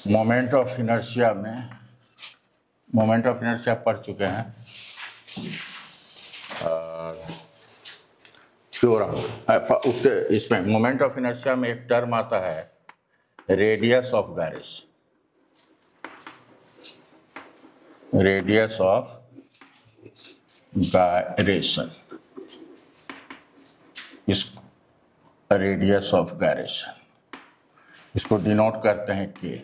Moment of inertia में moment of inertia पढ़ चुके हैं। उसके इसमें मोमेंट ऑफ इनर्शिया में एक टर्म आता है radius of gyration. Radius of gyration, इस रेडियस ऑफ गायरेशन इसको डिनोट करते हैं के।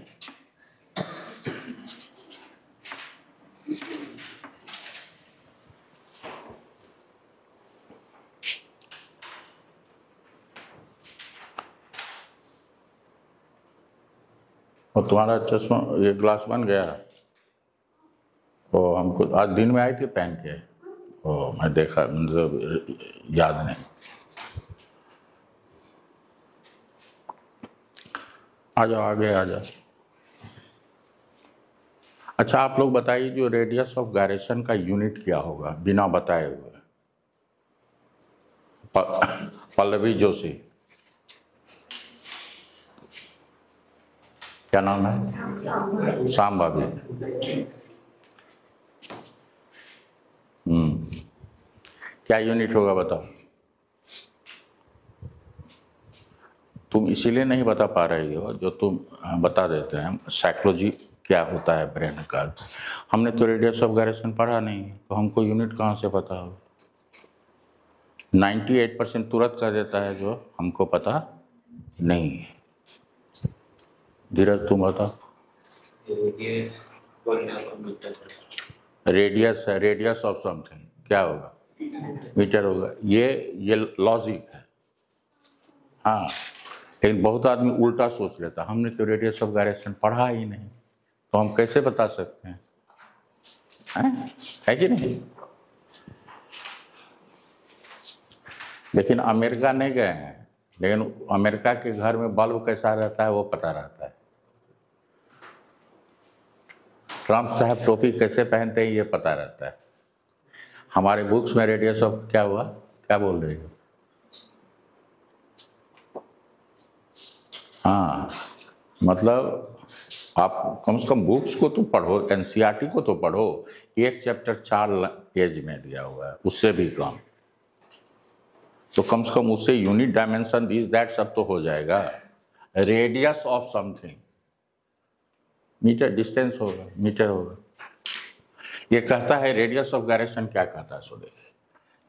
और तुम्हारा चश्मा ये ग्लास बन गया। ओ हमको आज दिन में आई थी पहन के। ओ मैं देखा, मतलब याद नहीं। आ जाओ आगे आ जाओ। अच्छा आप लोग बताइए, जो रेडियस ऑफ गायरेशन का यूनिट क्या होगा बिना बताए हुए? पल्लवी जोशी, क्या नाम है? शाम भाभी। क्या यूनिट होगा बताओ? तुम इसीलिए नहीं बता पा रही हो, जो तुम बता देते हैं साइकोलॉजी क्या होता है ब्रेन का। हमने तो रेडियस ऑफ गायरेशन पढ़ा नहीं, तो हमको यूनिट कहाँ से पता हो? 98% तुरंत कर देता है जो हमको पता नहीं है। धीरज तुम बताओ। रेडियस है, रेडियस ऑफ समथिंग क्या होगा? मीटर होगा। ये लॉजिक है। हाँ, लेकिन बहुत आदमी उल्टा सोच लेता, हमने तो रेडियस ऑफ गायरेशन पढ़ा ही नहीं, तो हम कैसे बता सकते हैं? है कि नहीं? लेकिन अमेरिका नहीं गए हैं, लेकिन अमेरिका के घर में बल्ब कैसा रहता है वो पता रहता है। ट्रम्प साहब टोपी कैसे पहनते हैं ये पता रहता है। हमारे बुक्स में रेडियस ऑफ क्या हुआ, क्या बोल रही हो? हाँ, मतलब आप कम से कम बुक्स को तो पढ़ो, एनसीईआरटी को तो पढ़ो। एक चैप्टर 4 पेज में दिया हुआ है, उससे भी कम। तो कम से कम उससे यूनिट डायमेंशन दिस दैट सब तो हो जाएगा। Radius of something, metre distance होगा, मीटर होगा। ये कहता है रेडियस ऑफ गायरेशन क्या कहता है? सो देखिए,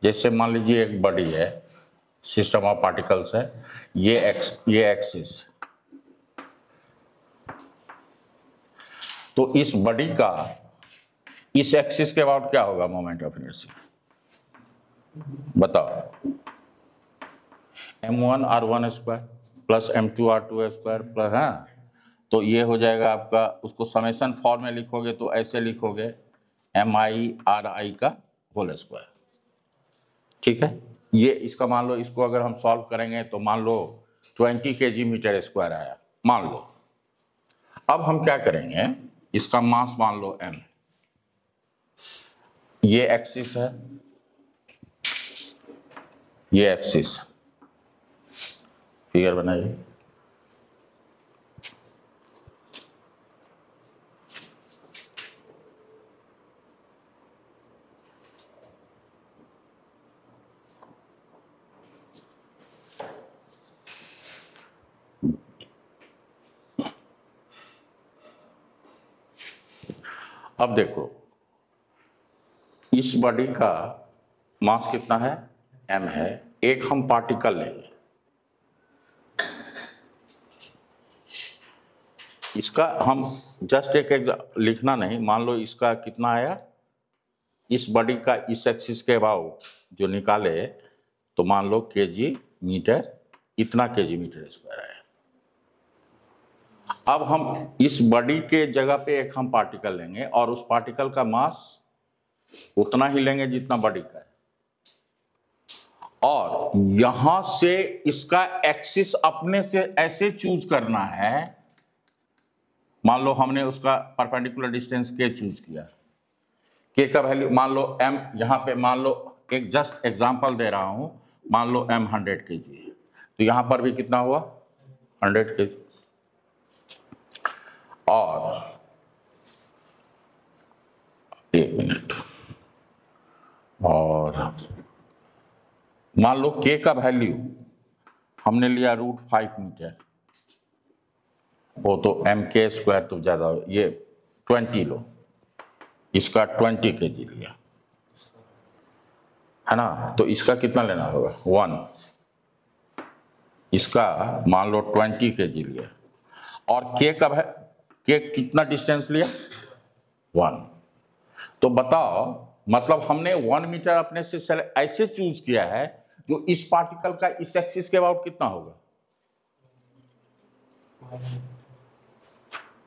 जैसे मान लीजिए एक बॉडी है, सिस्टम ऑफ पार्टिकल्स है, ये एक्सिस, तो इस बॉडी का इस एक्सिस के अबाउट क्या होगा मोमेंट ऑफ इनर्शिया? बताओ। m1 r1 square plus m2 r2 square plus, हाँ, तो ये हो जाएगा आपका। उसको समेशन फॉर्म में लिखोगे तो ऐसे लिखोगे mi ri का होल स्क्वायर। ठीक है, ये इसका मान लो, इसको अगर हम सॉल्व करेंगे तो मान लो 20 kg मीटर स्क्वायर आया, मान लो। अब हम क्या करेंगे, इसका मास मान लो m, ये एक्सिस है, ये एक्सिस, फिगर बनाइए। अब देखो, इस बॉडी का मास कितना है? m है। एक हम पार्टिकल लेंगे, इसका हम जस्ट एक लिखना नहीं, मान लो इसका कितना आया, इस बॉडी का इस एक्सिस के अबाउट जो निकाले तो मान लो केजी मीटर, इतना केजी मीटर स्क्वायर आया। अब हम इस बॉडी के जगह पे एक हम पार्टिकल लेंगे और उस पार्टिकल का मास उतना ही लेंगे जितना बॉडी का है, और यहां से इसका एक्सिस अपने से ऐसे चूज करना है। मान लो हमने उसका परपेंडिकुलर डिस्टेंस के चूज किया, के का वैल्यू मान लो m, यहां पे मान लो एक जस्ट एग्जांपल दे रहा हूं, मान लो m 100 kg है, तो यहां पर भी कितना हुआ? 100 kg। और 1 मिनट, और मान लो K का वैल्यू हमने लिया √5 मीटर, वो तो mk² तो ज्यादा, ये 20 लो, इसका 20 kg लिया है ना, तो इसका कितना लेना होगा 1, इसका मान लो 20 kg लिया, और K कितना डिस्टेंस लिया 1। तो बताओ, मतलब हमने 1 मीटर अपने से ऐसे चूज किया है जो इस पार्टिकल का इस एक्सिस के अबाउट कितना होगा।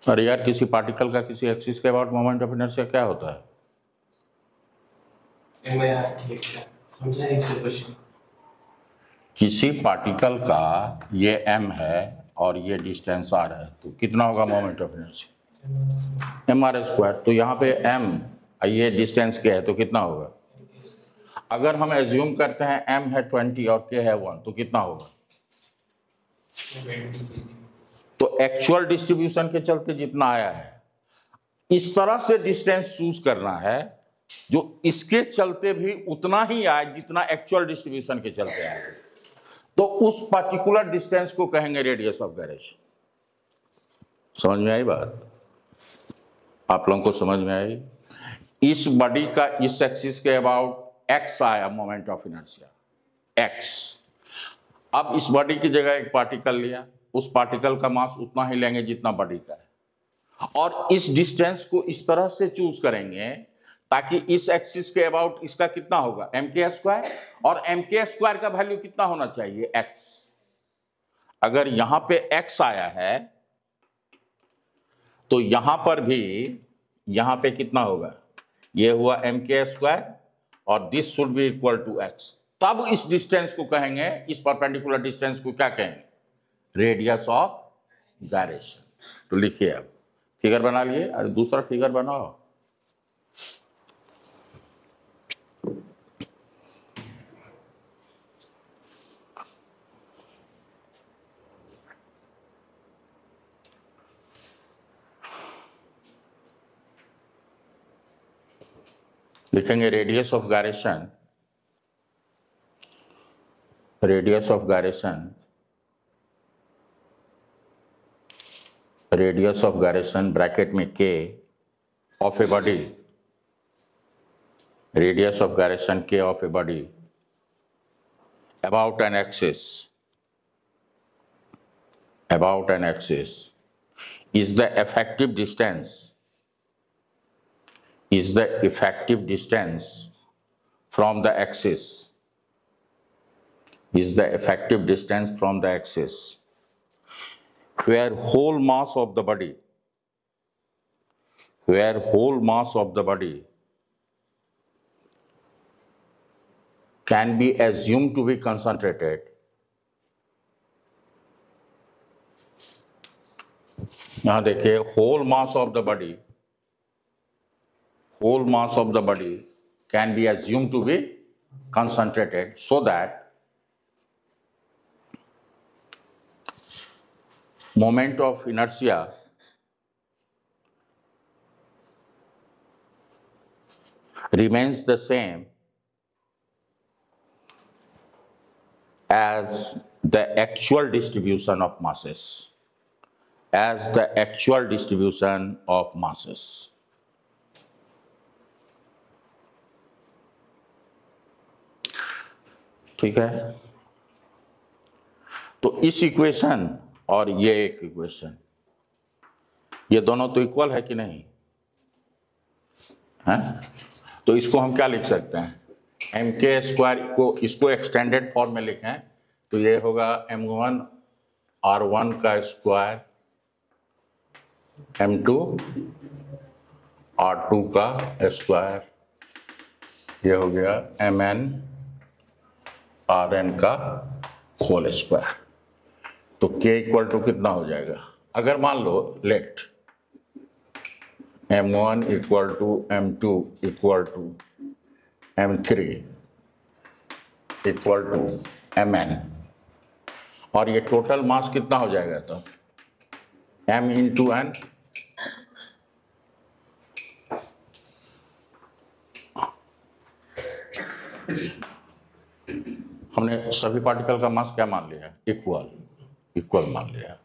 अरे यार, किसी पार्टिकल का किसी एक्सिस के अबाउट मोमेंट ऑफ इनर्शिया क्या होता है? किसी पार्टिकल का ये m है और ये डिस्टेंस r है, तो कितना होगा मोमेंट ऑफ इनर्शिया mr²। तो यहाँ पे m ये डिस्टेंस क्या है, तो कितना होगा, अगर हम एज्यूम करते हैं m है 20 और k है 1, तो कितना होगा 20। तो एक्चुअल डिस्ट्रीब्यूशन के चलते जितना आया है, इस तरह से डिस्टेंस चूज करना है जो इसके चलते भी उतना ही आए जितना एक्चुअल डिस्ट्रीब्यूशन के चलते आए, तो उस पर्टिकुलर डिस्टेंस को कहेंगे रेडियस ऑफ गायरेशन। समझ में आई बात? आप लोगों को समझ में आई? इस बॉडी का इस एक्सिस के अबाउट x आया मोमेंट ऑफ इनर्शिया x। अब इस बॉडी की जगह एक पार्टिकल लिया, उस पार्टिकल का मास उतना ही लेंगे जितना बॉडी का है, और इस डिस्टेंस को इस तरह से चूज करेंगे ताकि इस एक्सिस के अबाउट इसका कितना होगा mk², और mk² का वैल्यू कितना होना चाहिए x। अगर यहां पे x आया है तो यहां पर भी यहां पे कितना होगा, ये हुआ mk², और this should be equal to x। तब इस डिस्टेंस को कहेंगे, इस परपेंडिकुलर डिस्टेंस को क्या कहेंगे, रेडियस ऑफ गायरेशन। तो लिखिए, अब फिगर बना लिए, अरे दूसरा फिगर बनाओ। लिखेंगे radius of gyration, radius of gyration, radius of gyration bracket में k of a body, radius of gyration k of a body about an axis, about an axis is the effective distance, is the effective distance from the axis, is the effective distance from the axis where whole mass of the body, where whole mass of the body can be assumed to be concentrated, यहाँ देखिए, whole mass of the body, whole mass of the body can be assumed to be concentrated so that moment of inertia remains the same as the actual distribution of masses, as the actual distribution of masses. ठीक है, तो इस equation और ये एक equation, ये दोनों तो इक्वल है कि नहीं है? तो इसको हम क्या लिख सकते हैं, mk² को, इसको एक्सटेंडेड फॉर्म में लिखें तो ये होगा m1 r1 का स्क्वायर, m2 r2 का स्क्वायर, ये हो गया mn rn का होल स्क्वायर। तो k इक्वल टू कितना हो जाएगा, अगर मान लो let m1 equal to m2 equal to m3 equal to mn, और ये टोटल मास कितना हो जाएगा, तो m इंटू n हमने सभी पार्टिकल का मास क्या मान लिया है? इक्वल मान लिया है।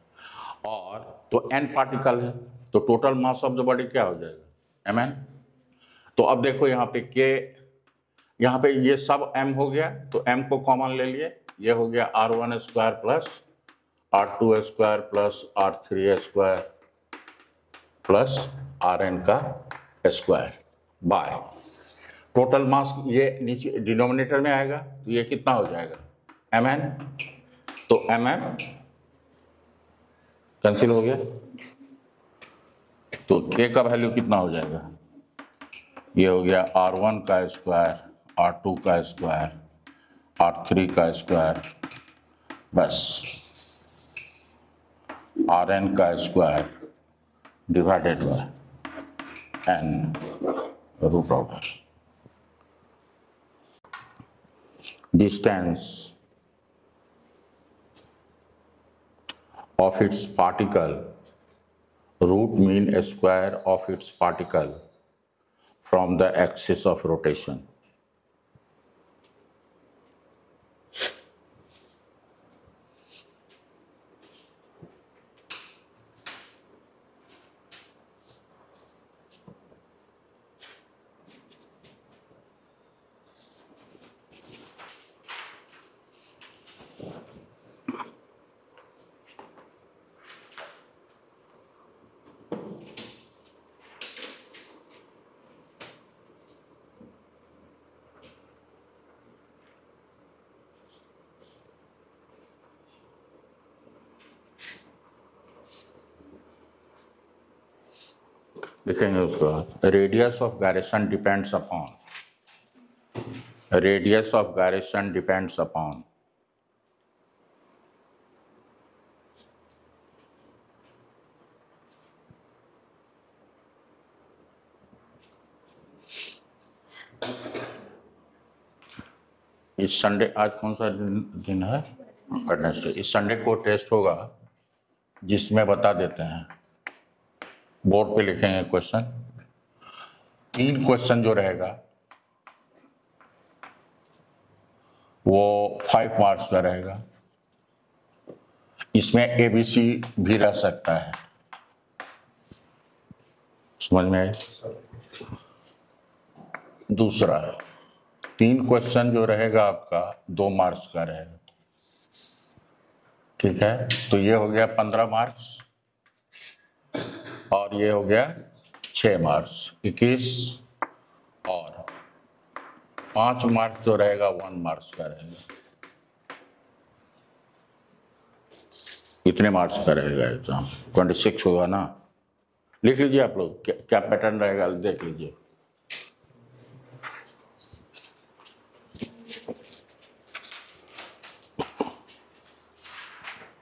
और तो n पार्टिकल है तो total mass of the body क्या हो जाएगा? mn। तो अब देखो यहाँ पे k, यहाँ पे ये सब m हो गया तो m को कॉमन ले लिए, ये हो गया r1 square plus r2 square plus r3 square plus rn का स्क्वायर बाय टोटल मास, ये नीचे डिनोमिनेटर में आएगा तो ये कितना हो जाएगा? mn। तो mm कैंसिल हो गया तो k का वैल्यू कितना हो जाएगा? ये हो गया r1 का स्क्वायर, r2 का स्क्वायर, r3 का स्क्वायर बस rn का square divided by n root of distance of its particle, root mean square of its particle from the axis of rotation। लिखेंगे उसको, radius of gyration depends upon, radius of gyration depends upon इस Sunday, आज कौन सा दिन है? Wednesday. इस Sunday को टेस्ट होगा जिसमें बता देते हैं, बोर्ड पे लिखेंगे क्वेश्चन, 3 क्वेश्चन जो रहेगा वो 5 मार्क्स का रहेगा। इसमें एबीसी भी रह सकता है, समझ में आए? दूसरा 3 क्वेश्चन जो रहेगा आपका 2 मार्क्स का रहेगा, ठीक है? तो ये हो गया 15 मार्क्स और ये हो गया 6 मार्क्स, 21 और 5 मार्क्स जो रहेगा 1 मार्क्स का रहेगा। इतने मार्क्स का रहेगा एग्जाम, 26 होगा ना। लिख लीजिए आप लोग क्या पैटर्न रहेगा, देख लीजिए।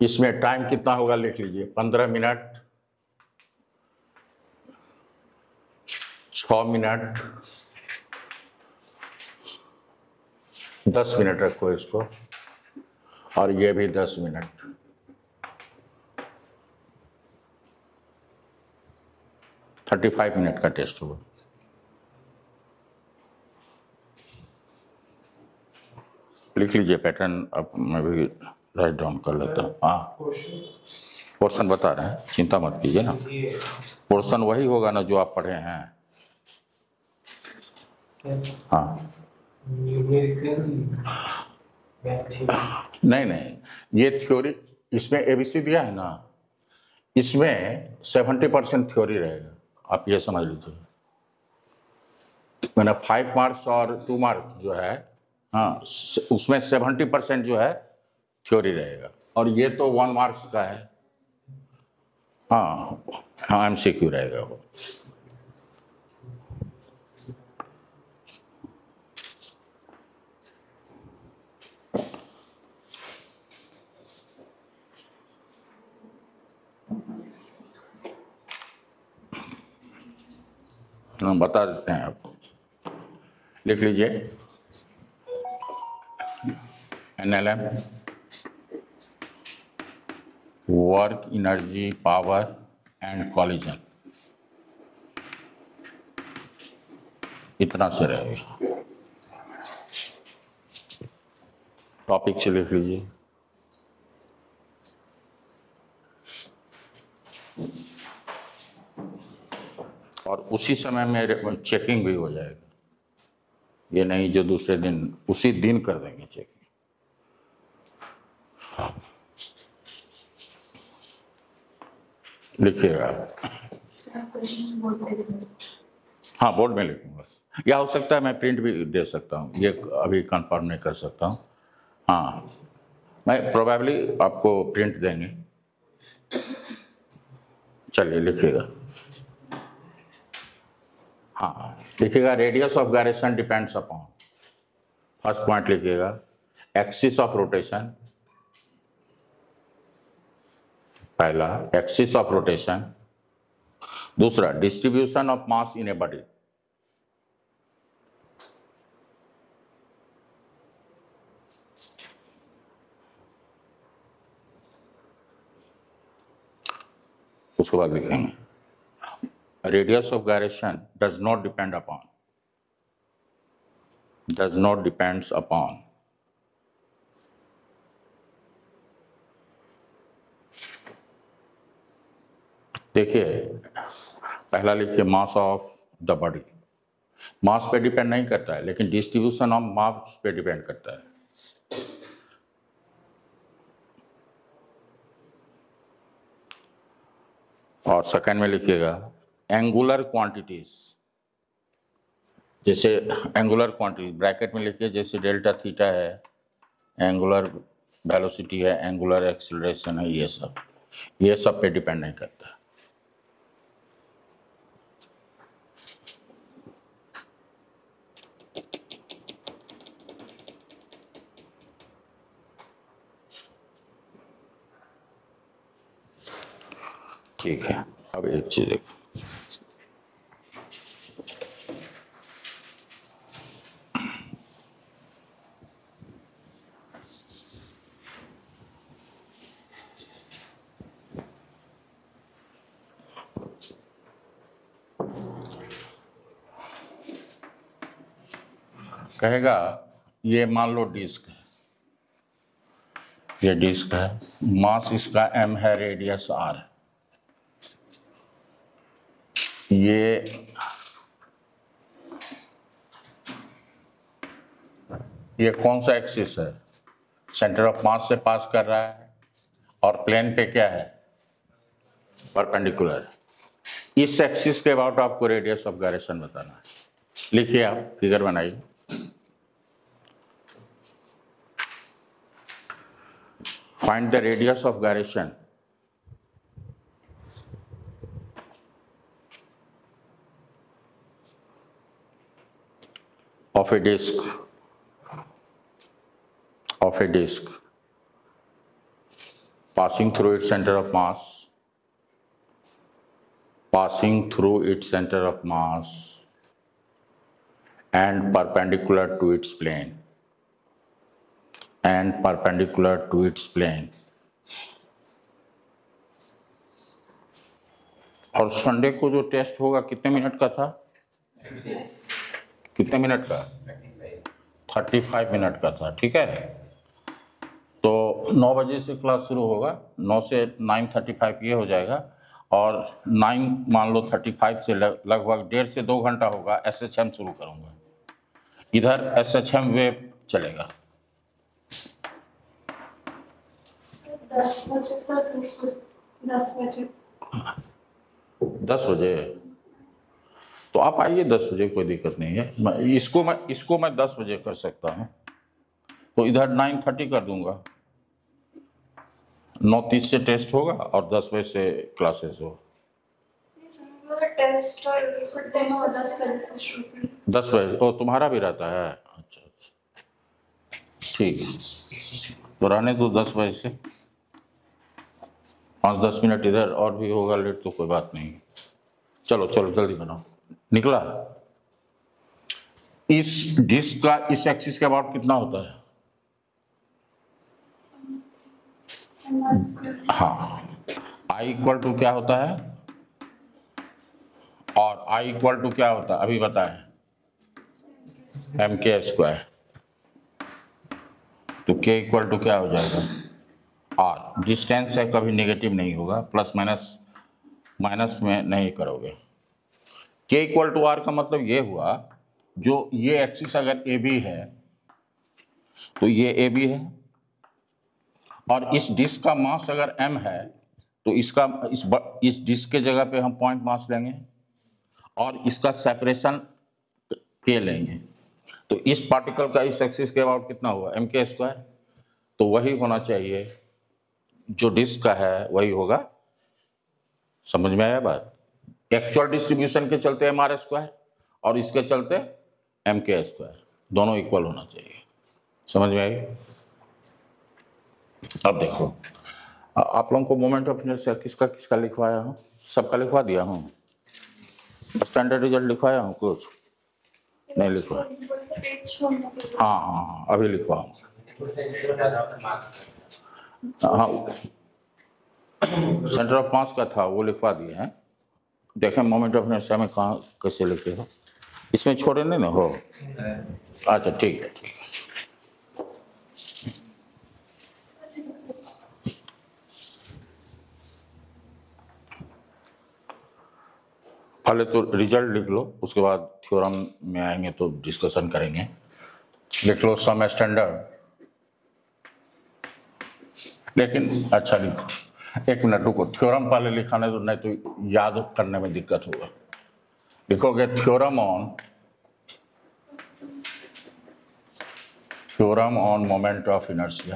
इसमें टाइम कितना होगा लिख लीजिए, 15 मिनट, 6 मिनट, 10 मिनट रखो इसको, और ये भी 10 मिनट। 35 मिनट का टेस्ट होगा। लिख लीजिए पैटर्न, अब मैं भी राइट डाउन कर लेता हूँ। हाँ, पोर्शन बता रहे हैं, चिंता मत कीजिए ना। पोर्शन वही होगा ना जो आप पढ़े हैं। हाँ, नहीं, ये थ्योरी, इसमें एबीसी दिया है ना, इसमें 70% थ्योरी रहेगा, आप ये समझ लीजिए। मैंने 5 मार्क्स और 2 मार्क्स जो है, हाँ, उसमें 70% जो है थ्योरी रहेगा, और ये तो 1 मार्क्स का है। हाँ, एमसीक्यू रहेगा वो। हम बता देते हैं आपको, लिख लीजिए। NLM work, energy, power and collision. इतना से रहेगा। टॉपिक से लिख लीजिए। और उसी समय में चेकिंग भी हो जाएगी, ये नहीं जो दूसरे दिन, उसी दिन कर देंगे चेकिंग। लिखिएगा। हाँ, बोर्ड में लिखूंगा, या हो सकता है मैं प्रिंट भी दे सकता हूँ, ये अभी कंफर्म नहीं कर सकता हूँ। हाँ, मैं प्रोबेबली आपको प्रिंट देंगे। चलिए लिखिएगा। हाँ लिखिएगा, radius of gyration depends upon, first point लिखिएगा, एक्सिस ऑफ रोटेशन, पहला एक्सिस ऑफ रोटेशन, दूसरा distribution of mass in a body, उसके बाद लिखेंगे radius of gyration does not depend upon, does not depends upon देखिए पहला लिखिए मास ऑफ द बॉडी, मास पे डिपेंड नहीं करता है लेकिन डिस्ट्रीब्यूशन ऑफ मास पे डिपेंड करता है। और सेकंड में लिखिएगा एंगुलर क्वांटिटीज, जैसे एंगुलर क्वांटिटी ब्रैकेट में लिखिए, जैसे डेल्टा थीटा है, एंगुलर वेलोसिटी है, एंगुलर एक्सीलरेशन है, ये सब पे डिपेंड नहीं करता। ठीक है, अब एक चीज देखो, कहेगा ये मान लो डिस्क है, ये डिस्क है, मास इसका m है, रेडियस r, ये कौन सा एक्सिस है, सेंटर ऑफ मास से पास कर रहा है और प्लेन पे क्या है, परपेंडिकुलर। इस एक्सिस के अबाउट आपको रेडियस ऑफ गायरेशन बताना है। लिखिए, आप फिगर बनाइए। Find the radius of gyration of a disk passing through its center of mass and perpendicular to its plane और संडे को जो टेस्ट होगा कितने मिनट का था, कितने मिनट का, 35 मिनट का था। ठीक है, तो 9 बजे से क्लास शुरू होगा, 9 से 9:35 ये हो जाएगा, और 9 मान लो 35 से लगभग 1.5 से 2 घंटा होगा, SHM शुरू करूंगा। इधर SHM वेव चलेगा 10 बजे, तो आप आइए 10 बजे, कोई दिक्कत नहीं है। इसको मैं 10 बजे कर सकता हूँ, तो इधर 9:30 कर दूंगा। 9:30 से टेस्ट होगा और 10 बजे से क्लासेस हो। टेस्ट और 10 बजे से शुरू। 10 बजे ओ तुम्हारा भी रहता है, अच्छा ठीक है, तो रहने दो 10 बजे से। 5-10 मिनट इधर और भी होगा लेट तो कोई बात नहीं। चलो जल्दी बनाओ। निकला? इस डिस्क का इस एक्सिस के अबाउट कितना होता है? हाँ, I इक्वल टू क्या होता है और I इक्वल टू क्या होता है, अभी बताएं। एम के स्क्वायर, तो के इक्वल टू क्या हो जाएगा आर। डिस्टेंस है, कभी नेगेटिव नहीं होगा, प्लस माइनस माइनस में नहीं करोगे। के इक्वल टू आर का मतलब ये हुआ, जो ये एक्सिस अगर ए बी है तो ये ए बी है, और इस डिस्क का मास अगर m है तो इसका इस डिस्क के जगह पे हम पॉइंट मास लेंगे और इसका सेपरेशन के लेंगे। तो इस पार्टिकल का इस एक्सिस के अबाउट कितना हुआ एम के स्क्वायर, तो वही होना चाहिए जो डिस्क का है वही होगा। समझ में आया बात? एक्चुअल डिस्ट्रीब्यूशन के चलते एम आर स्क्वायर और इसके चलते एम के स्क्वायर, दोनों इक्वल होना चाहिए। समझ में आई? अब देखो, आप लोगों को मोमेंट ऑफ इनर्शिया किसका किसका लिखवाया हूँ? सबका लिखवा दिया हूँ? स्टैंडर्ड रिजल्ट लिखवाया हूँ? कुछ नहीं लिखवाया? हाँ हाँ हाँ, अभी लिखवाऊँ। हाँ, सेंटर ऑफ मास का था वो लिखवा दिए हैं। देखें मोमेंट ऑफ इनर्शिया में कहाँ कैसे लिखे हो, इसमें छोड़े नहीं ना हो? अच्छा ठीक है ठीक है। पहले तो रिजल्ट लिख लो, उसके बाद थ्योरम में आएंगे तो डिस्कशन करेंगे। लिख लो सम स्टैंडर्ड, लेकिन अच्छा लिखो, एक मिनट रुको, थ्योरम पहले लिखाने दो, नहीं तो याद करने में दिक्कत होगा। लिखोगे theorem on moment of inertia.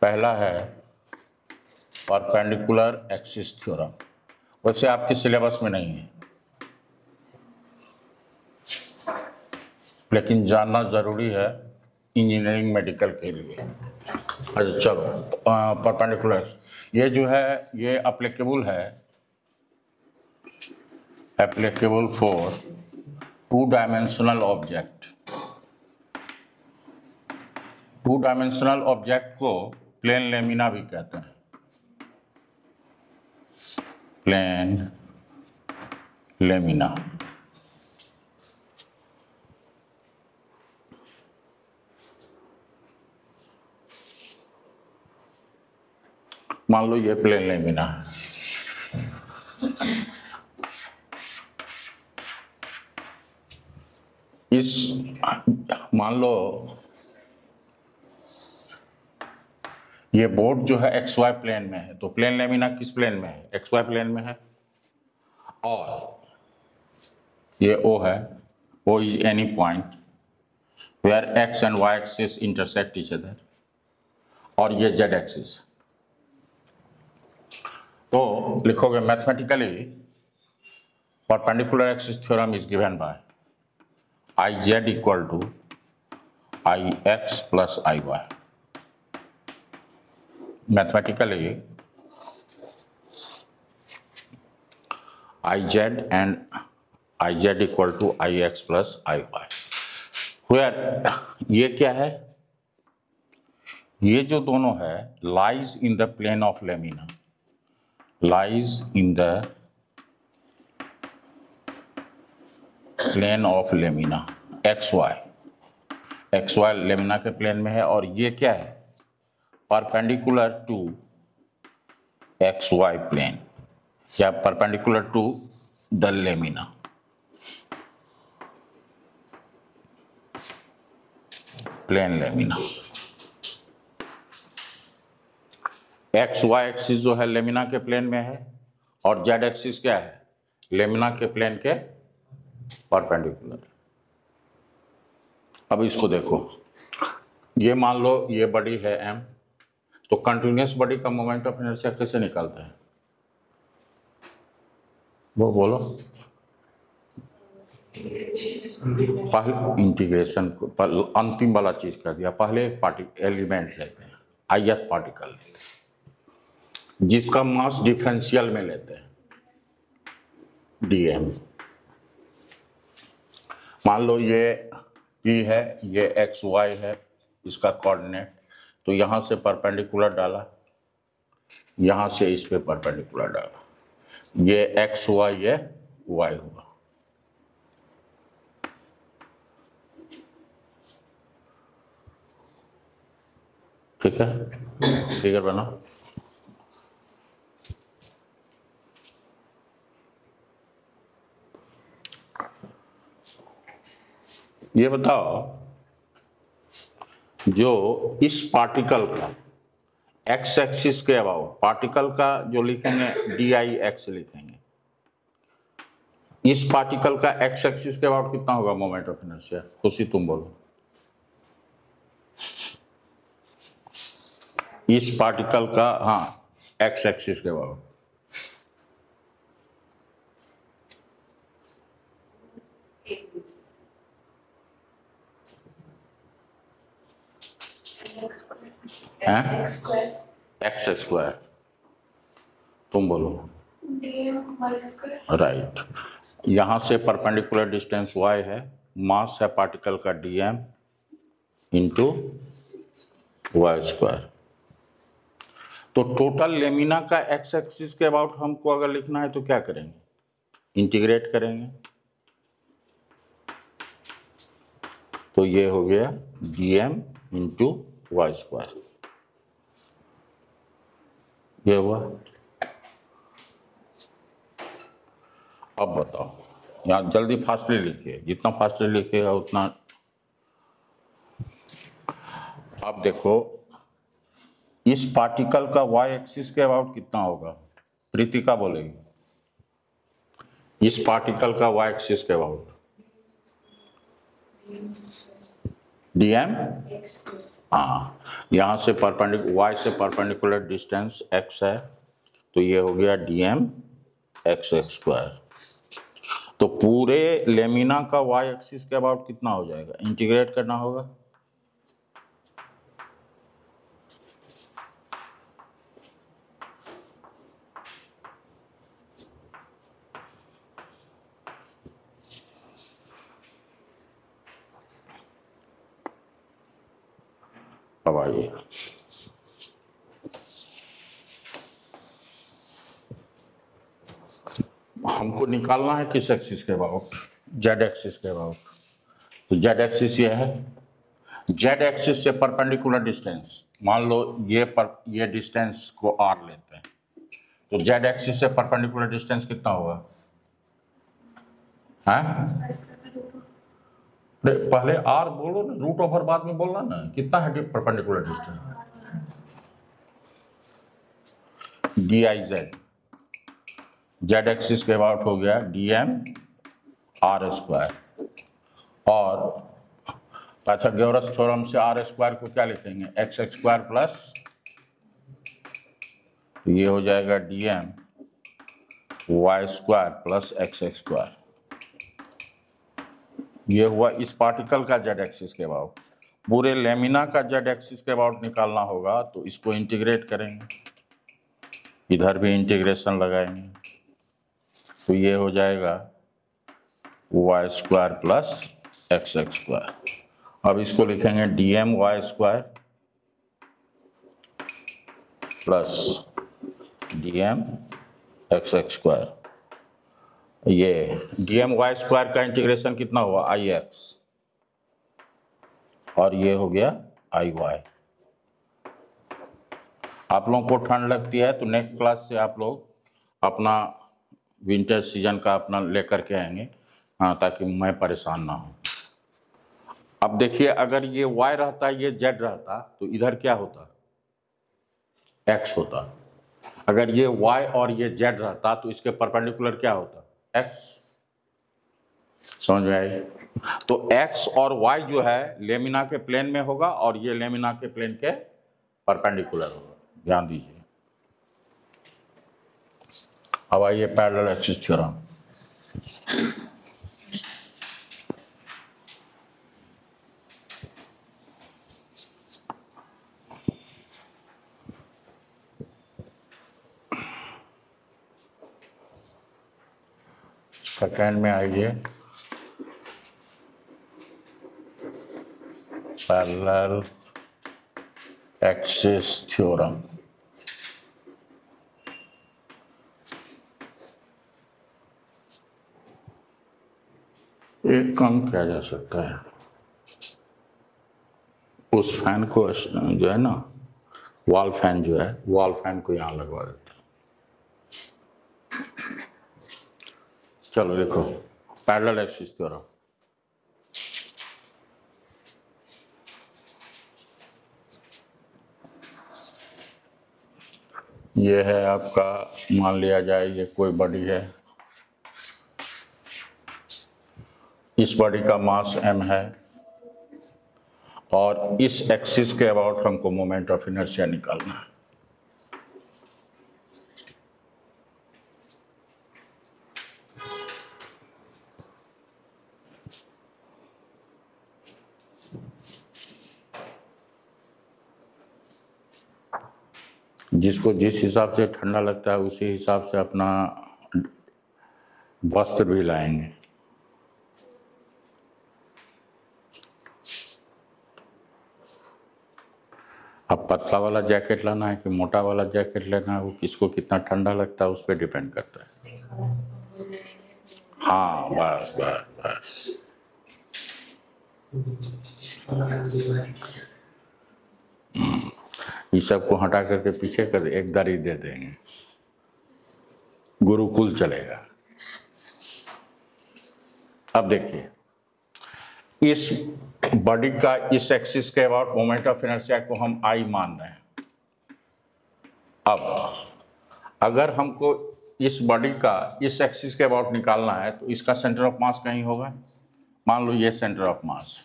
पहला है परपेंडिकुलर एक्सिस थ्योरम, वैसे आपके सिलेबस में नहीं है लेकिन जानना जरूरी है इंजीनियरिंग मेडिकल के लिए। अच्छा चलो, परपेंडिकुलर ये जो है ये applicable for two dimensional object. Two dimensional object को प्लेन लेमिना भी कहते हैं। प्लेन लेमिना, मान लो ये प्लेन लेमिना है, इस मान लो ये बोर्ड जो है एक्स वाई प्लेन में है, तो प्लेन लेमिना किस प्लेन में है? एक्स वाई प्लेन में है। और ये ओ है, O is any point where X and Y axis intersect each other, और ये जेड एक्सिस। तो लिखोगे mathematically perpendicular axis theorem is given by I Z equal to I X plus I Y. Mathematically I Z and I Z equal to I X plus I Y, where ये क्या है? ये जो दोनों है lies in the plane of lamina, lies in the plane of lamina xy lamina के plane में है, और ये क्या है? परपेंडिकुलर टू xy प्लेन या perpendicular to the lamina. Plane lamina X Y axis जो है लेमिना के प्लेन में है, और जेड एक्सिस क्या है? लेमिना के प्लेन के परपेंडिकुलर। अब इसको देखो, ये मान लो ये बॉडी है एम, तो कंटिन्यूअस बॉडी का मोमेंट ऑफ इनर्शिया कैसे निकालते हैं? वो बोलो। पहले इंटीग्रेशन को अंतिम वाला चीज कर दिया, पहले एलिमेंट लेते हैं, ith पार्टिकल लेते हैं जिसका मास डिफरेंशियल में लेते हैं dm। मान लो ये p है, ये x y है इसका कोऑर्डिनेट, तो यहां से परपेंडिकुलर डाला, यहां से इस पे परपेंडिकुलर डाला, ये x हुआ, ये y हुआ। ठीक है, फिगर बनाओ। ये बताओ, जो इस पार्टिकल का एक्स एक्सिस के अबाउट, पार्टिकल का जो लिखेंगे dix लिखेंगे, इस पार्टिकल का एक्स एक्सिस के अबाउट कितना होगा मोमेंट ऑफ इनर्शिया? खुशी तुम बोलो। इस पार्टिकल का, हाँ, एक्स एक्सिस के अबाउट एक्स स्क्वायर, तुम बोलो। DM y square. राइट। यहां से परपेंडिकुलर डिस्टेंस y है, मास है पार्टिकल का dm इंटू वाई स्क्वायर। तो टोटल लेमिना का एक्स एक्सिस के अबाउट हमको अगर लिखना है तो क्या करेंगे? इंटीग्रेट करेंगे। तो ये हो गया dm इंटू वाई स्क्वायर, ये हुआ। अब बताओ, यहाँ जल्दी फास्टली लिखिए, जितना फास्टली लिखिएगा उतना। अब देखो, इस पार्टिकल का y एक्सिस के अबाउट कितना होगा? प्रीतिका बोलेगी। इस पार्टिकल का y एक्सिस के अबाउट dm, हाँ, यहाँ से परपेंडिकुलर, y से परपेंडिकुलर डिस्टेंस x है, तो ये हो गया dm x स्क्वायर। तो पूरे लेमिना का y एक्सिस के अबाउट कितना हो जाएगा? इंटीग्रेट करना होगा। अब आइए, हमको निकालना है किस एक्सिस के अबाउट? जेड एक्सिस के अबाउट। तो जेड एक्सिस ये है, जेड एक्सिस से परपेंडिकुलर डिस्टेंस, मान लो ये डिस्टेंस को आर लेते हैं, तो जेड एक्सिस से परपेंडिकुलर डिस्टेंस कितना होगा? पहले आर बोलो ना, रूट ओवर बाद में बोलना ना। कितना है perpendicular distance? DIZ, Z axis के अबाउट हो गया dm r स्क्वायर। और पाइथागोरस थ्योरम से r स्क्वायर को क्या लिखेंगे? x स्क्वायर प्लस, ये हो जाएगा dm y square plus x square. ये हुआ इस पार्टिकल का जेड एक्सिस के अबाउट। पूरे लेमिना का जेड एक्सिस के अबाउट निकालना होगा, तो इसको इंटीग्रेट करेंगे, इधर भी इंटीग्रेशन लगाएंगे, तो ये हो जाएगा y square plus x square. अब इसको लिखेंगे dm y square plus dm x square. ये dm y स्क्वायर का इंटीग्रेशन कितना हुआ? ix, और ये हो गया iy। आप लोगों को ठंड लगती है तो नेक्स्ट क्लास से आप लोग अपना विंटर सीजन का अपना लेकर के आएंगे, हाँ, ताकि मैं परेशान ना हूँ। अब देखिए, अगर ये y रहता, ये z रहता, तो इधर क्या होता? x होता। अगर ये y और ये z रहता तो इसके परपेंडिकुलर क्या होता? x। समझ में आई? तो x और y जो है लेमिना के प्लेन में होगा, और ये लेमिना के प्लेन के परपेंडिकुलर होगा। ध्यान दीजिए। अब आइए पैरेलल एक्सिस थ्योरम। सेकेंड में आइए, पैरेलल एक्सिस थ्योरम। एक काम किया जा सकता है, उस फैन को जो है ना, वॉल फैन जो है, वॉल फैन को यहाँ लगवा देते। चलो देखो, पैरेलल एक्सिस थ्योरम। ये है आपका, मान लिया जाए ये कोई बॉडी है, इस बॉडी का मास m है और इस एक्सिस के अबाउट हमको मोमेंट ऑफ इनर्शिया निकालना है। जिसको जिस हिसाब से ठंडा लगता है उसी हिसाब से अपना वस्त्र भी लाएंगे। अब पतला वाला जैकेट लाना है कि मोटा वाला जैकेट लेना है, वो किसको कितना ठंडा लगता है उस पर डिपेंड करता है। हाँ, बस बस बस। इस सब को हटा करके पीछे कर एक दरी दे देंगे, गुरुकुल चलेगा। अब देखिए, इस बॉडी का इस एक्सिस के अबाउट मोमेंट ऑफ इनर्शिया को हम आई मान रहे हैं। अब अगर हमको इस बॉडी का इस एक्सिस के अबाउट निकालना है तो इसका सेंटर ऑफ मास कहीं होगा। मान लो ये सेंटर ऑफ मास,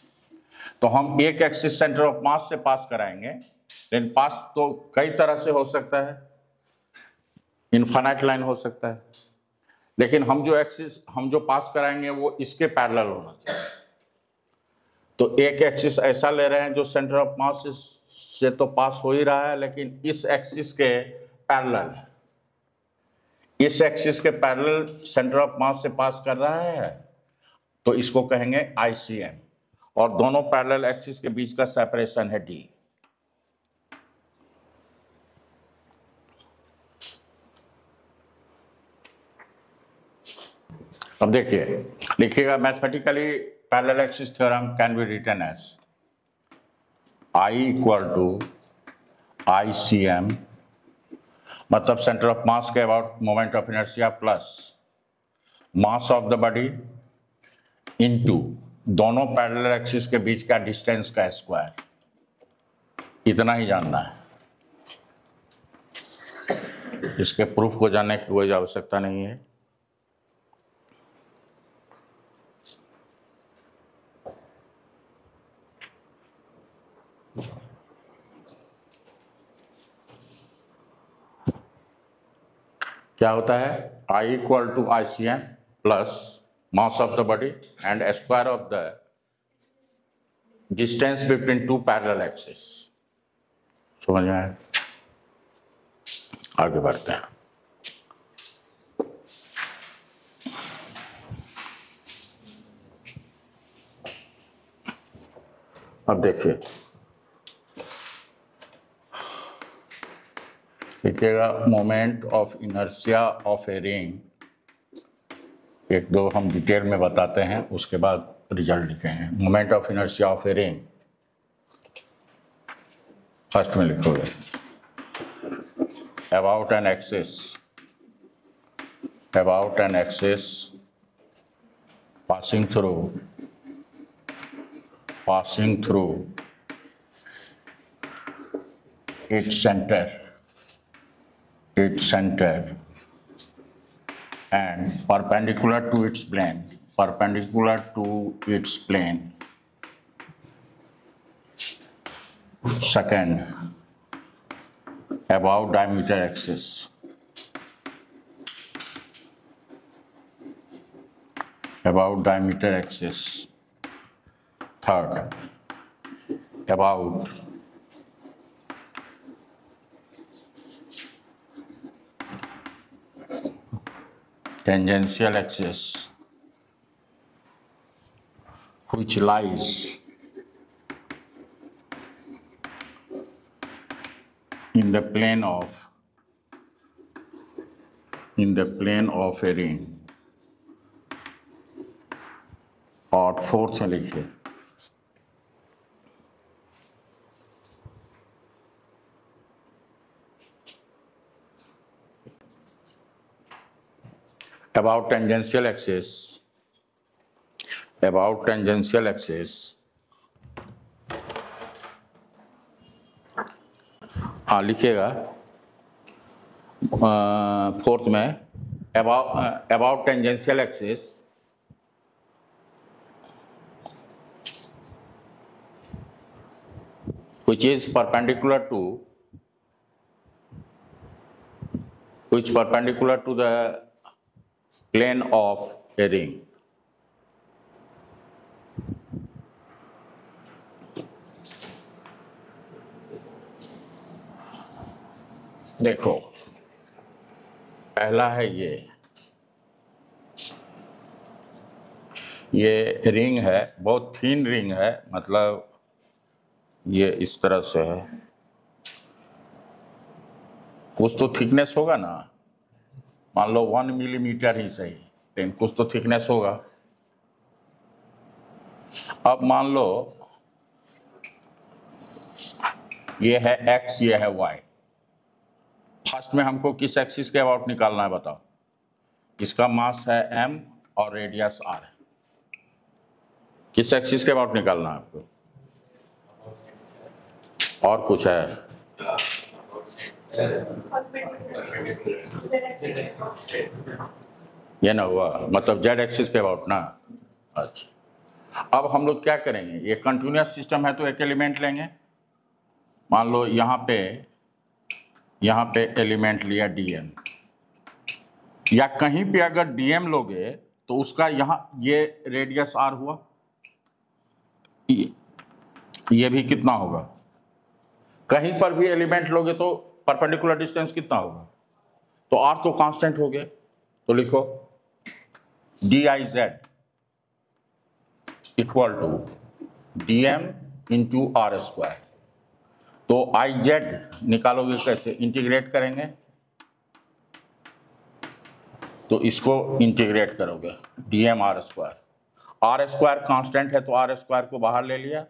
तो हम एक एक्सिस सेंटर ऑफ मास से पास कराएंगे, लेकिन पास तो कई तरह से हो सकता है, इनफाइनाइट लाइन हो सकता है, लेकिन हम जो एक्सिस हम जो पास कराएंगे वो इसके पैरेलल होना चाहिए। तो एक एक्सिस ऐसा ले रहे हैं जो सेंटर ऑफ मास से तो पास हो ही रहा है, लेकिन इस एक्सिस के पैरेलल, इस एक्सिस के पैरेलल सेंटर ऑफ मास से पास कर रहा है, तो इसको कहेंगे ICM, और दोनों पैरेलल एक्सिस के बीच का सेपरेशन है D। अब देखिए, लिखिएगा mathematically parallel axis theorem can be written as I equal to ICM, मतलब सेंटर ऑफ मास के about moment of inertia plus mass of the body into दोनों पैरेलल एक्सिस के बीच का डिस्टेंस का स्क्वायर। इतना ही जानना है, इसके प्रूफ को जानने की कोई आवश्यकता नहीं है। क्या होता है, I equal to ICM plus mass of the body and square of the distance between two parallel axis. समझ में आया? आगे बढ़ते हैं। अब देखिए, लिखिएगा moment of inertia of a ring. एक दो हम डिटेल में बताते हैं, उसके बाद रिजल्ट लिखेंगे। Moment of inertia of a ring first में लिखोगे, about an axis passing through its center and perpendicular to its plane, second, about diameter axis, third, about tangential axis, which lies in the plane of a ring और fourth में लिखिए about tangential axis, हाँ लिखिएगा fourth में about tangential axis which is perpendicular to the plane of a ring. देखो पहला है ये रिंग है, बहुत थीन रिंग है, मतलब ये इस तरह से है, कुछ तो थिकनेस होगा ना, मान लो 1 मिलीमीटर ही सही, लेकिन कुछ तो थिकनेस होगा। अब मान लो ये है x, ये है y। फर्स्ट में हमको किस एक्सिस के अबाउट निकालना है बताओ? इसका मास है m और रेडियस r है। किस एक्सिस के अबाउट निकालना है आपको? और कुछ है? ये ना हुआ, मतलब z एक्सिस के अबाउट ना। अच्छा, अब हम लोग क्या करेंगे? ये कंटिन्यूअस सिस्टम है तो एक एलिमेंट लेंगे। मान लो यहाँ पे एलिमेंट लिया dm, या कहीं पे अगर dm लोगे तो उसका यहाँ ये रेडियस r हुआ, ये भी कितना होगा? कहीं पर भी एलिमेंट लोगे तो परपेंडिकुलर डिस्टेंस कितना होगा? तो r तो कांस्टेंट हो गया, तो लिखो diz equal to dm into r square. तो iz निकालोगे कैसे? इंटीग्रेट करेंगे, तो इसको इंटीग्रेट करोगे dm r स्क्वायर कांस्टेंट है तो r स्क्वायर को बाहर ले लिया,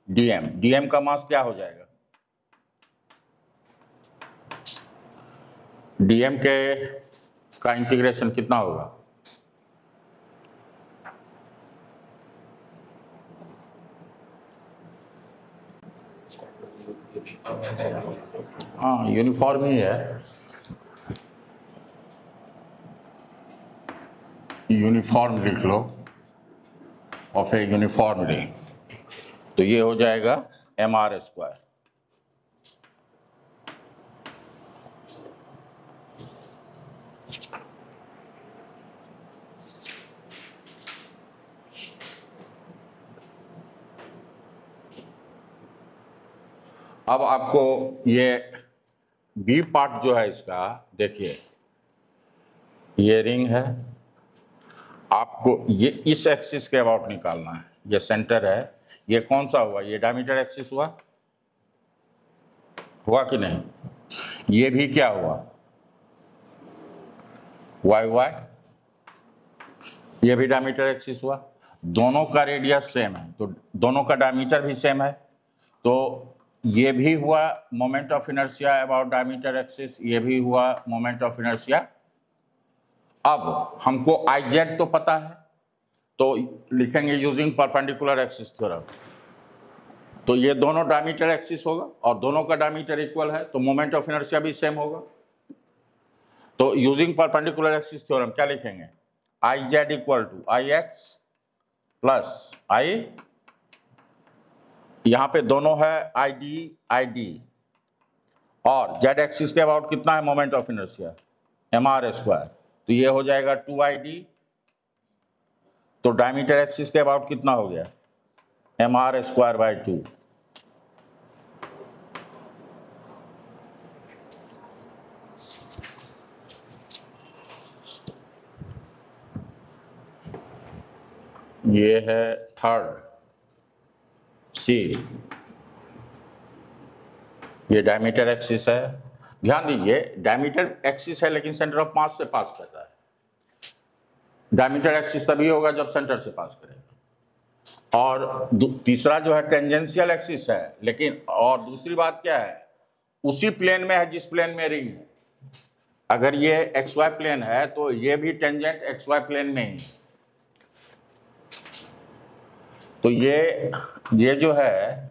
dm का मास क्या हो जाएगा? dm का इंटीग्रेशन कितना होगा? हाँ यूनिफॉर्म ही है, यूनिफॉर्म लिख लो ऑफ ए यूनिफॉर्म रिंग, तो ये हो जाएगा mr स्क्वायर। अब आपको ये बी पार्ट जो है इसका देखिए, ये रिंग है, आपको ये इस एक्सिस के अबाउट निकालना है। ये सेंटर है, ये कौन सा हुआ? ये डायमीटर एक्सिस हुआ कि नहीं? ये भी क्या हुआ? y, ये भी डायमीटर एक्सिस हुआ। दोनों का रेडियस सेम है तो दोनों का डायमीटर भी सेम है, तो ये भी हुआ moment of inertia about diameter axis, ये भी हुआ मोमेंट ऑफ इनर्शिया। अब हमको iz तो पता है, तो लिखेंगे यूजिंग परपेंडिकुलर एक्सिस थ्योरम। तो ये दोनों डायमीटर एक्सिस होगा और दोनों का डायमीटर इक्वल है, तो मोमेंट ऑफ इनर्शिया भी सेम होगा। तो यूजिंग परपेंडिकुलर एक्सिस थ्योरम क्या लिखेंगे? iz equal to ix plus i, यहाँ पे दोनों है id, और z एक्सिस के अबाउट कितना है moment of inertia? mr square, तो ये हो जाएगा 2id। तो डायमीटर एक्सिस के अबाउट कितना हो गया? mr square by 2। ये है थर्ड सी, ये डायमीटर एक्सिस है। ध्यान दीजिए डायमीटर एक्सिस है लेकिन सेंटर ऑफ मास से पास कर रहा है, डायमीटर एक्सिस तभी होगा जब सेंटर से पास करेगा। और तीसरा जो है टेंजेंशियल एक्सिस है, लेकिन और दूसरी बात क्या है, उसी प्लेन में है जिस प्लेन में रिंग है। अगर ये एक्स वाई प्लेन है तो ये भी टेंजेंट एक्स वाई प्लेन में ही। तो ये जो है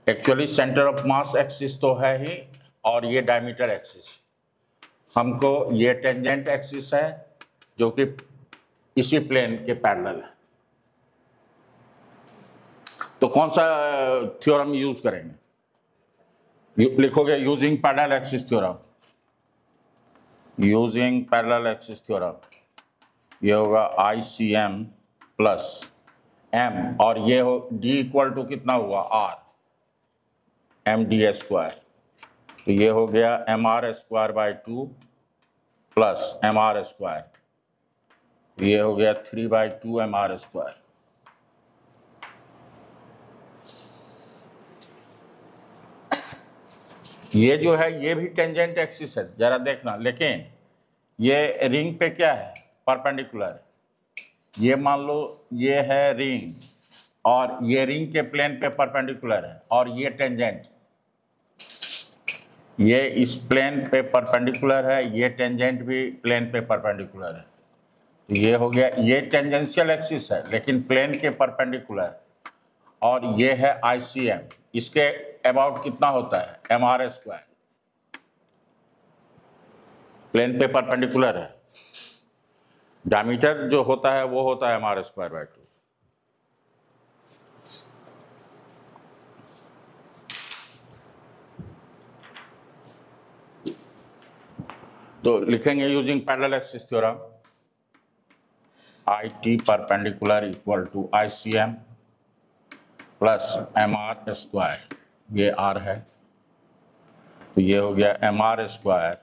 actually centre of mass axis तो है ही, और ये डायमीटर एक्सिस। हमको ये टेंजेंट एक्सिस है जो कि इसी प्लेन के पैरेलल है। तो कौन सा थ्योरम यूज करेंगे? लिखोगे using parallel axis theorem, using parallel axis theorem. ये होगा ICM प्लस M, और ये हो D इक्वल टू कितना हुआ R, MD स्क्वायर। तो ये हो गया MR square by 2 plus MR square, ये हो गया 3/2 MR स्क्वायर। ये जो है ये भी टेंजेंट एक्सिस है, जरा देखना, लेकिन ये रिंग पे क्या है, परपेंडिकुलर। ये मान लो ये है रिंग, और ये रिंग के प्लेन पे परपेंडिकुलर है, और ये टेंजेंट, ये इस प्लेन पे परपेंडिकुलर है, ये टेंजेंट भी प्लेन पे परपेंडिकुलर है। ये हो गया, ये टेंजेंशियल एक्सिस है लेकिन प्लेन के परपेंडिकुलर, और ये है ICM, इसके अबाउट कितना होता है, MR स्क्वायर, प्लेन पे परपेंडिकुलर है। डायमीटर जो होता है वो होता है MR स्क्वायर बाई 2। तो लिखेंगे using parallel axis theorem, IT perpendicular equal to ICM plus MR square, ये R है, तो ये हो गया MR square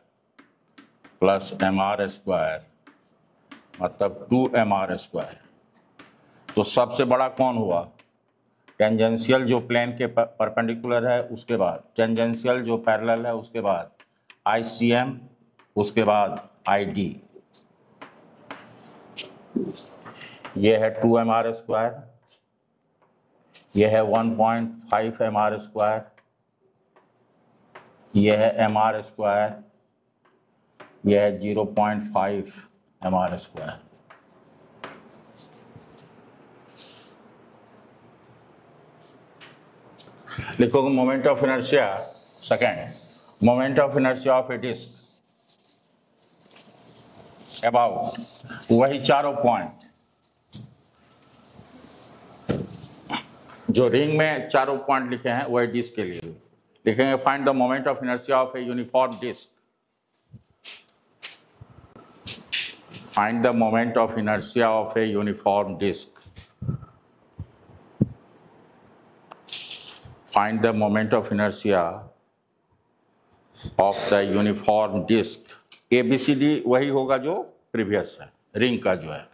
plus MR square, मतलब 2MR स्क्वायर। तो सबसे बड़ा कौन हुआ, टेंजेंशियल जो प्लेन के परपेंडिकुलर है, उसके बाद टेंजेंशियल जो पैरेलल है, उसके बाद ICM, उसके बाद ID। ये है 2MR स्क्वायर, ये है 1.5 MR स्क्वायर, ये है MR स्क्वायर, ये है 0.5 MR स्क्वायर। लिखोगे moment of inertia, second, moment of inertia of a disc about वही चारों पॉइंट जो रिंग में चारों पॉइंट लिखे हैं, वही डिस्क के लिए लिखेंगे। Find the moment of inertia of a uniform disc, find the moment of inertia of a uniform disc, find the moment of inertia of the uniform disc. ABCD वही होगा जो प्रीवियस है, रिंग का जो है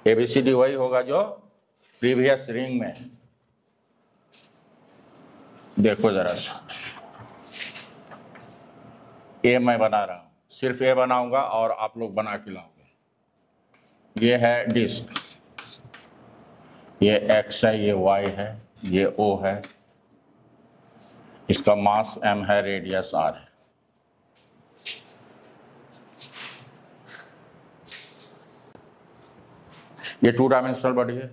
ABCD वही होगा जो प्रीवियस रिंग में। देखो जरा सा, A मैं बना रहा हूं, सिर्फ A बनाऊंगा और आप लोग बना के लाओगे। ये है डिस्क, ये X है, ये Y है, ये O है, इसका मास M है, रेडियस R है। ये 2 डायमेंशनल बॉडी है,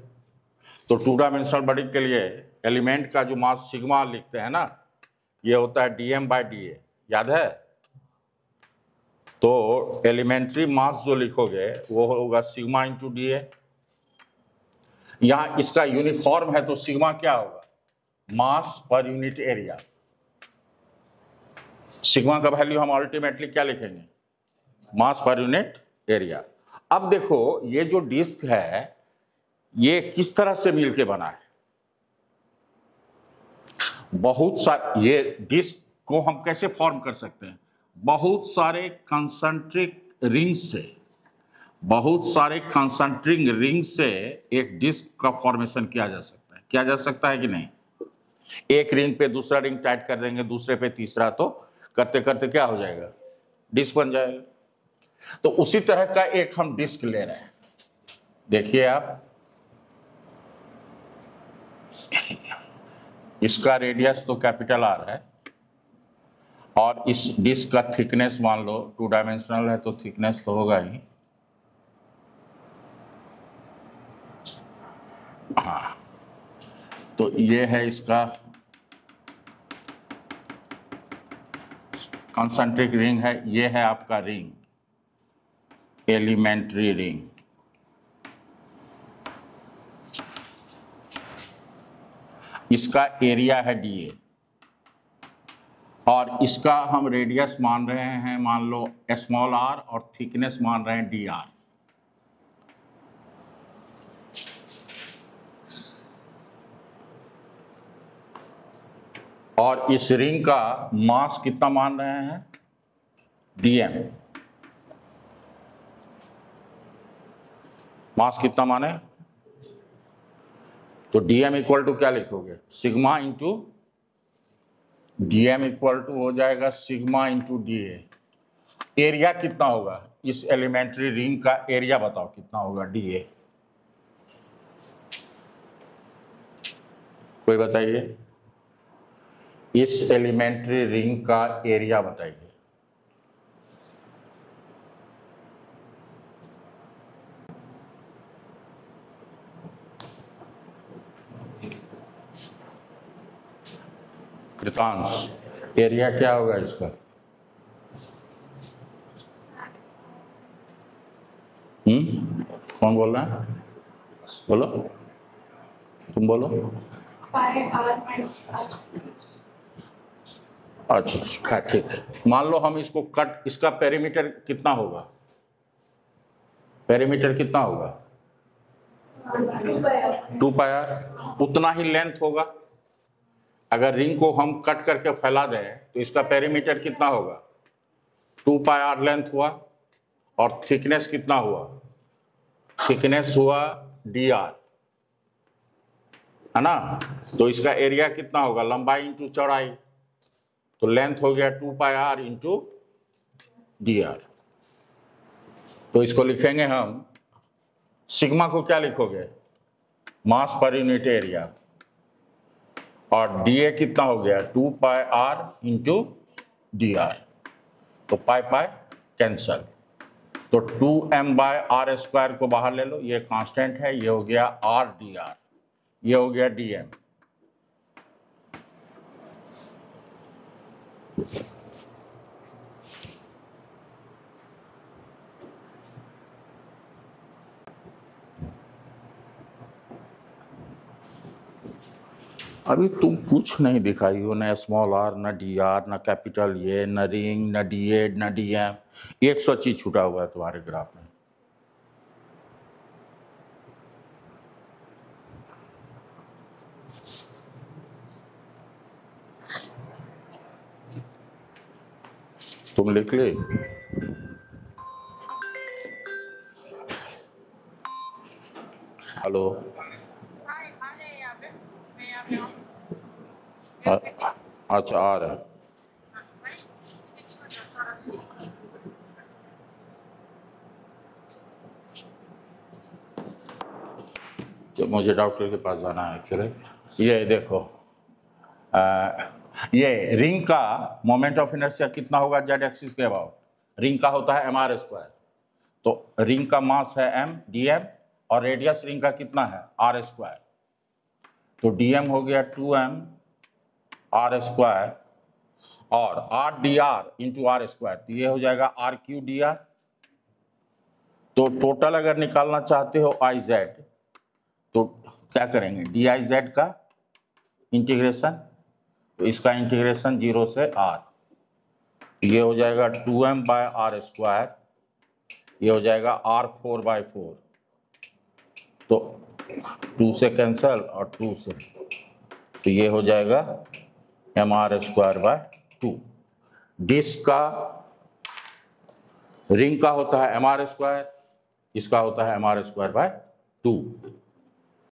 तो 2 डायमेंशनल बॉडी के लिए एलिमेंट का जो मास सिग्मा लिखते हैं ना, ये होता है dm/da, याद है? तो एलिमेंट्री मास जो लिखोगे वो होगा सिग्मा इंटू da। यहां इसका यूनिफॉर्म है तो सिग्मा क्या होगा, मास पर यूनिट एरिया। सिग्मा का वैल्यू हम अल्टीमेटली क्या लिखेंगे, मास पर यूनिट एरिया। अब देखो ये जो डिस्क है ये किस तरह से मिलके बना है, बहुत सारे, ये डिस्क को हम कैसे फॉर्म कर सकते हैं, बहुत सारे कंसंट्रिक रिंग से, बहुत सारे कंसंट्रिक रिंग से एक डिस्क का फॉर्मेशन किया जा सकता है। किया जा सकता है कि नहीं? एक रिंग पे दूसरा रिंग टाइट कर देंगे, दूसरे पे तीसरा, तो करते करते क्या हो जाएगा, डिस्क बन जाएगा। तो उसी तरह का एक हम डिस्क ले रहे हैं। देखिए आप, इसका रेडियस तो कैपिटल आर है और इस डिस्क का थिकनेस मान लो 2 डायमेंशनल है तो थिकनेस तो होगा ही। हाँ, तो ये है इसका कॉन्सेंट्रिक रिंग है, ये है आपका रिंग, एलिमेंट्री रिंग। इसका एरिया है dA और इसका हम रेडियस मान रहे हैं, मान लो स्मॉल r, और थिकनेस मान रहे हैं dr। और इस रिंग का मास कितना मान रहे हैं, dm। मास कितना माने, तो dm इक्वल टू क्या लिखोगे, sigma into dm equal to हो जाएगा सिग्मा इंटू dA। एरिया कितना होगा, इस एलिमेंट्री रिंग का एरिया बताओ कितना होगा, dA। कोई बताइए, इस एलिमेंट्री रिंग का एरिया बताइए। कृतांश, एरिया क्या होगा इसका, कौन बोल रहा है, बोलो, तुम बोलो। Pi r minus r square. अच्छा ठीक है, मान लो हम इसको कट, इसका पेरीमीटर कितना होगा, पेरीमीटर कितना होगा, 2 pi r. 2 पाई आर, उतना ही लेंथ होगा। अगर रिंग को हम कट करके फैला दें तो इसका पेरीमीटर कितना होगा, 2 पाई आर लेंथ हुआ, और थिकनेस कितना हुआ, थिकनेस हुआ dr, है ना। तो इसका एरिया कितना होगा, लंबाई इंटू चौड़ाई, तो लेंथ हो गया 2 पाई आर इंटू dr। तो इसको लिखेंगे हम, सिग्मा को क्या लिखोगे, मास पर यूनिट एरिया, और dA कितना हो गया 2 पाई आर इंटू dr। तो पाई पाई कैंसल, तो 2m बाय आर स्क्वायर को बाहर ले लो, ये कांस्टेंट है, ये हो गया r dr, ये हो गया dm। अभी तुम कुछ नहीं दिखाई हो, न स्मॉल आर, न डी आर, न कैपिटल ए, न रिंग, न dA, न dm। 100 चीज छूटा हुआ है तुम्हारे ग्राफ में। तुम लिख ले, हेलो, अच्छा आ रहा है। जब मुझे डॉक्टर के पास जाना है एक्चुअली, ये देखो, ये रिंग का मोमेंट ऑफ इनर्शिया कितना होगा जेड एक्सिस के अबाउट, रिंग का होता है mr स्क्वायर, तो रिंग का मास है m dm, और रेडियस रिंग का कितना है r स्क्वायर, तो dm हो गया 2m r स्क्वायर, और r dr into r square, तो ये हो जाएगा r क्यू dr। तो टोटल अगर निकालना चाहते हो iz, तो क्या करेंगे, diz का इंटीग्रेशन, तो इसका इंटीग्रेशन 0 से r, ये हो जाएगा 2m बाय आर स्क्वायर, ये हो जाएगा r4/4, तो 2 से कैंसल और 2 से, तो ये हो जाएगा mr स्क्वायर बाय 2। डिस्क का, रिंग का होता है mr स्क्वायर, इसका होता है mr स्क्वायर बाय 2।